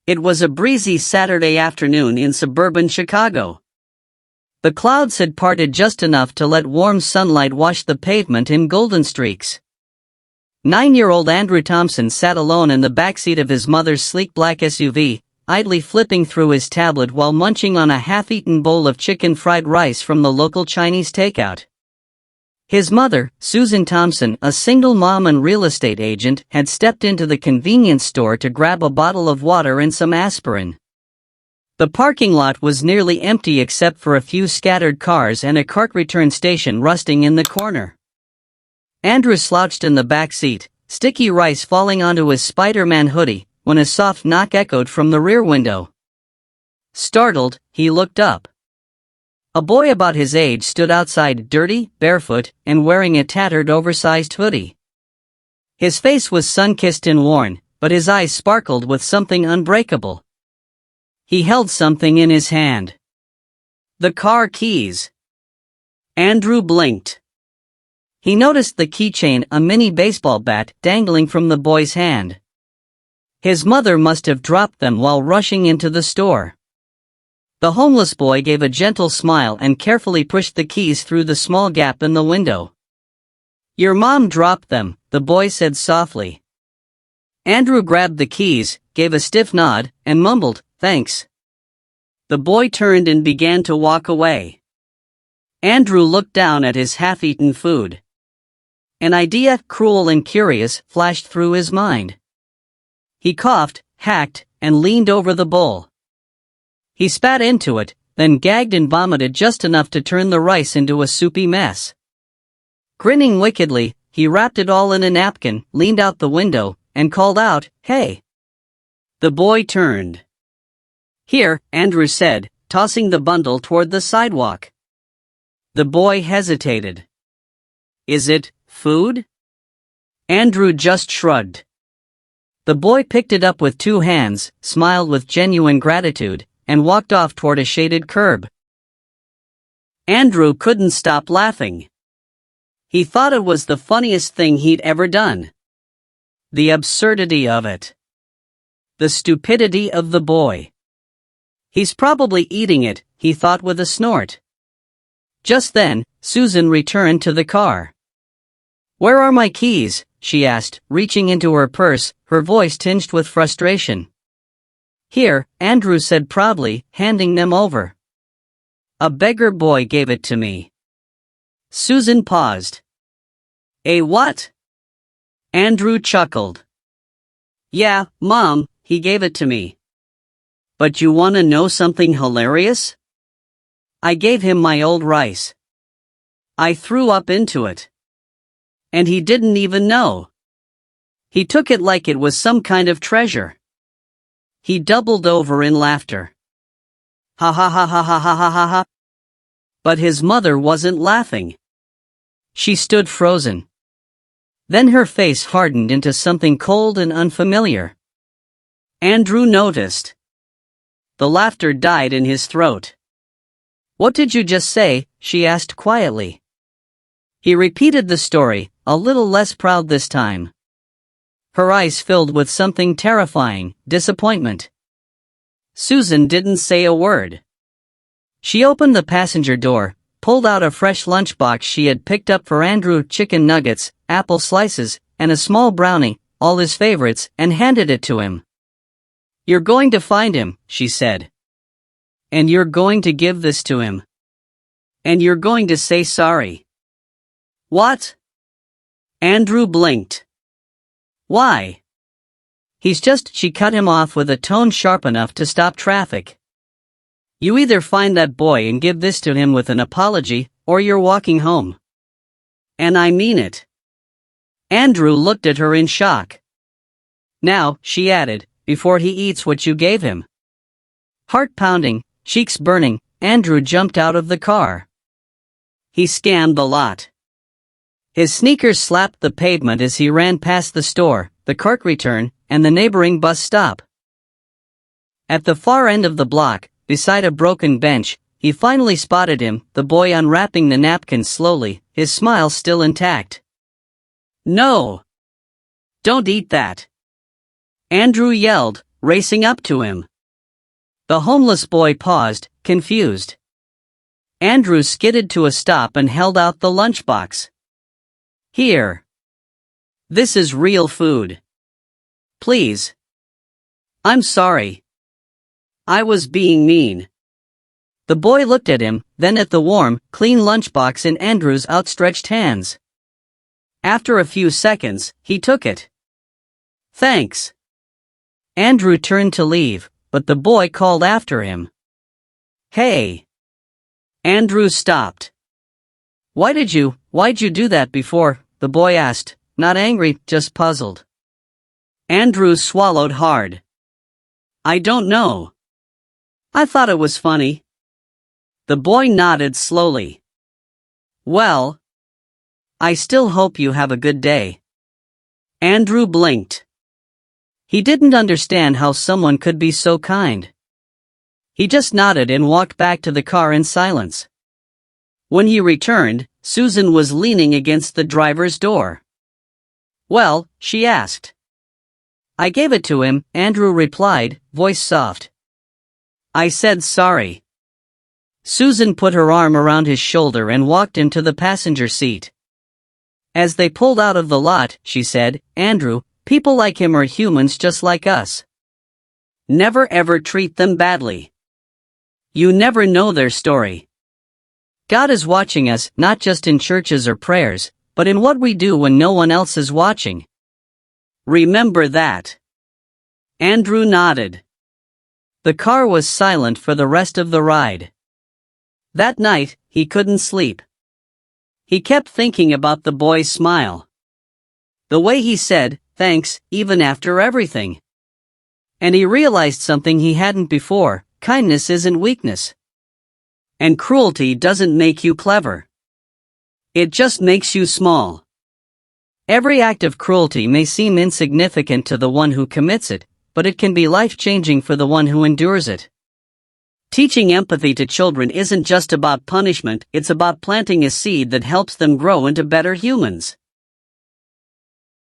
It was a breezy Saturday afternoon in suburban Chicago. The clouds had parted just enough to let warm sunlight wash the pavement in golden streaks. 9-year-old Andrew Thompson sat alone in the backseat of his mother's sleek black SUV, idly flipping through his tablet while munching on a half-eaten bowl of chicken fried rice from the local Chinese takeout. His mother, Susan Thompson, a single mom and real estate agent, had stepped into the convenience store to grab a bottle of water and some aspirin. The parking lot was nearly empty except for a few scattered cars and a cart return station rusting in the corner. Andrew slouched in the back seat, sticky rice falling onto his Spider-Man hoodie, when a soft knock echoed from the rear window. Startled, he looked up. A boy about his age stood outside, dirty, barefoot, and wearing a tattered oversized hoodie. His face was sun-kissed and worn, but his eyes sparkled with something unbreakable. He held something in his hand. The car keys. Andrew blinked. He noticed the keychain, a mini baseball bat, dangling from the boy's hand. His mother must have dropped them while rushing into the store. The homeless boy gave a gentle smile and carefully pushed the keys through the small gap in the window. "Your mom dropped them," the boy said softly. Andrew grabbed the keys, gave a stiff nod, and mumbled, "Thanks." The boy turned and began to walk away. Andrew looked down at his half-eaten food. An idea, cruel and curious, flashed through his mind. He coughed, hacked, and leaned over the bowl. He spat into it, then gagged and vomited just enough to turn the rice into a soupy mess. Grinning wickedly, he wrapped it all in a napkin, leaned out the window, and called out, "Hey!" The boy turned. "Here," Andrew said, tossing the bundle toward the sidewalk. The boy hesitated. "Is it food?" Andrew just shrugged. The boy picked it up with two hands, smiled with genuine gratitude, and walked off toward a shaded curb. Andrew couldn't stop laughing. He thought it was the funniest thing he'd ever done. The absurdity of it. The stupidity of the boy. "He's probably eating it," he thought with a snort. Just then, Susan returned to the car. "Where are my keys?" she asked, reaching into her purse, her voice tinged with frustration. "Here," Andrew said proudly, handing them over. "A beggar boy gave it to me." Susan paused. "A what?" Andrew chuckled. "Yeah, Mom, he gave it to me. But you wanna know something hilarious? I gave him my old rice. I threw up into it. And he didn't even know. He took it like it was some kind of treasure." He doubled over in laughter. "Ha ha ha ha ha ha ha ha ha." But his mother wasn't laughing. She stood frozen. Then her face hardened into something cold and unfamiliar. Andrew noticed. The laughter died in his throat. "What did you just say?" she asked quietly. He repeated the story, a little less proud this time. Her eyes filled with something terrifying, disappointment. Susan didn't say a word. She opened the passenger door, pulled out a fresh lunchbox she had picked up for Andrew, chicken nuggets, apple slices, and a small brownie, all his favorites, and handed it to him. "You're going to find him," she said. "And you're going to give this to him. And you're going to say sorry." "What?" Andrew blinked. "Why?" She cut him off with a tone sharp enough to stop traffic. "You either find that boy and give this to him with an apology, or you're walking home. And I mean it." Andrew looked at her in shock. "Now," she added, "before he eats what you gave him." Heart pounding, cheeks burning, Andrew jumped out of the car. He scanned the lot. His sneakers slapped the pavement as he ran past the store, the cart return, and the neighboring bus stop. At the far end of the block, beside a broken bench, he finally spotted him, the boy unwrapping the napkin slowly, his smile still intact. "No! Don't eat that!" Andrew yelled, racing up to him. The homeless boy paused, confused. Andrew skidded to a stop and held out the lunchbox. Here. This is real food. Please. I'm sorry. I was being mean. The boy looked at him, then at the warm, clean lunchbox in Andrew's outstretched hands. After a few seconds, he took it. Thanks. Andrew turned to leave, but the boy called after him. Hey. Andrew stopped. Why'd you do that before? The boy asked, not angry, just puzzled. Andrew swallowed hard. I don't know. I thought it was funny. The boy nodded slowly. Well, I still hope you have a good day. Andrew blinked. He didn't understand how someone could be so kind. He just nodded and walked back to the car in silence. When he returned, Susan was leaning against the driver's door. Well, she asked. I gave it to him, Andrew replied, voice soft. I said sorry. Susan put her arm around his shoulder and walked him to the passenger seat. As they pulled out of the lot, she said, Andrew, people like him are humans just like us. Never ever treat them badly. You never know their story. God is watching us, not just in churches or prayers, but in what we do when no one else is watching. Remember that. Andrew nodded. The car was silent for the rest of the ride. That night, he couldn't sleep. He kept thinking about the boy's smile. The way he said, thanks, even after everything. And he realized something he hadn't before, kindness isn't weakness. And cruelty doesn't make you clever. It just makes you small. Every act of cruelty may seem insignificant to the one who commits it, but it can be life-changing for the one who endures it. Teaching empathy to children isn't just about punishment, it's about planting a seed that helps them grow into better humans.